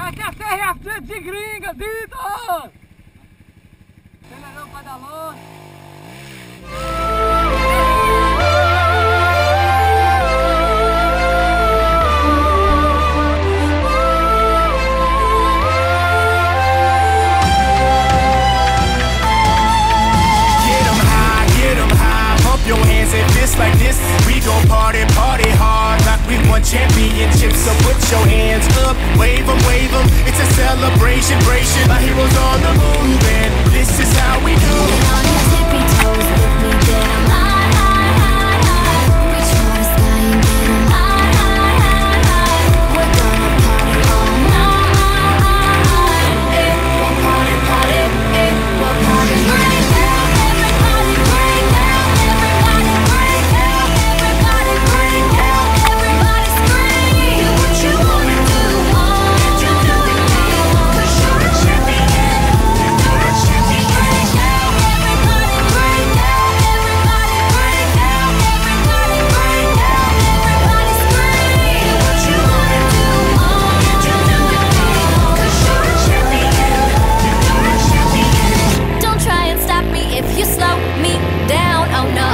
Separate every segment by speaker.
Speaker 1: aqui é CRF de gringa, Dita! Acelerão para longe.
Speaker 2: Your hands and fists like this. We gon' party, party hard like we won championships. So put your hands up, wave them, wave them. It's a celebration, my heroes on the move, and this is how we do.
Speaker 3: On your tippy toes, lift me down high, high, high, high. Reach for the sky and get 'em high, high, high, high. We're gonna party all night. We'll party, party, we'll party. Break out, everybody, break out. Everybody break out, everybody break out. Everybody scream. Do what you wanna do, you do it now. 'Cause you're a champion, you're a champion. Break out, everybody break out. Everybody break out, everybody break out. Everybody scream. Do what you wanna do, you do it now. 'Cause you're a champion, you're a champion. Don't try and stop me if you slow me down, oh no.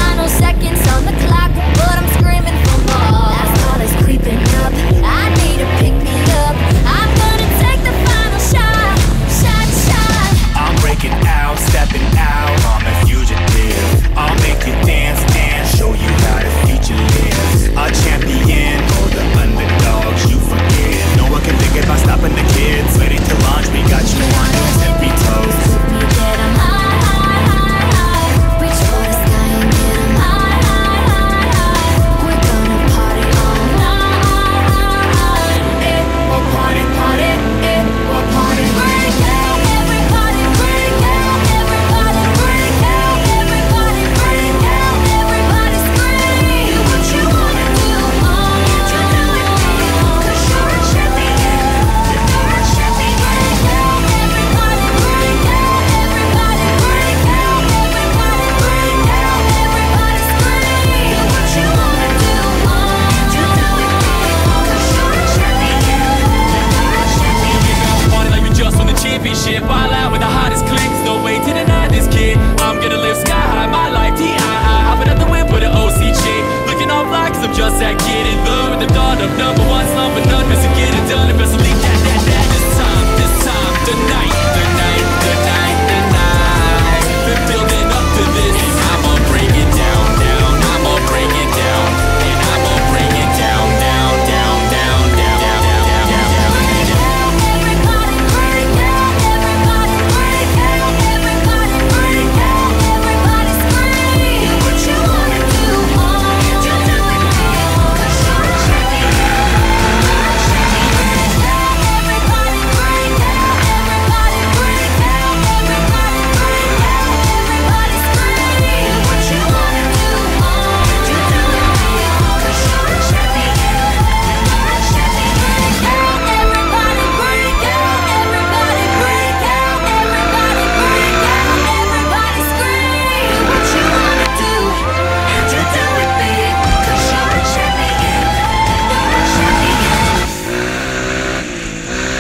Speaker 3: Final seconds on the clock, but I'm screaming for more. Last call is creeping up, I need to pick me up. I'm gonna take the final shot, shot.
Speaker 2: I'm breaking out, stepping out, I'm a fugitive. I'll make you dance and show you how the future lives. A champion, oh the underdogs, you forget. No one can think about stopping the kids. Ready to launch, we got you on your tippy toes.
Speaker 3: Let me get 'em high, high, high, high. Reach for the sky and get 'em high, high, high, high. We're gonna party all night. We'll party, party, we'll party. Break out, everybody break out. Everybody break out, everybody break out. Everybody scream. Do what you wanna do, you do it now. 'Cause you're a champion, you're a champion. Break out, everybody break out. Everybody break out, everybody break out. Everybody scream. Do what you wanna do, you do it now. 'Cause you're a champion, you're a champion.
Speaker 4: Party like we just won the championship. Wild out with the hottest clicks. No way to deny this kid. I'm gonna live sky high, my life DII. Hopping out the whip with an OC chick. Looking all fly 'cause I'm just that kid.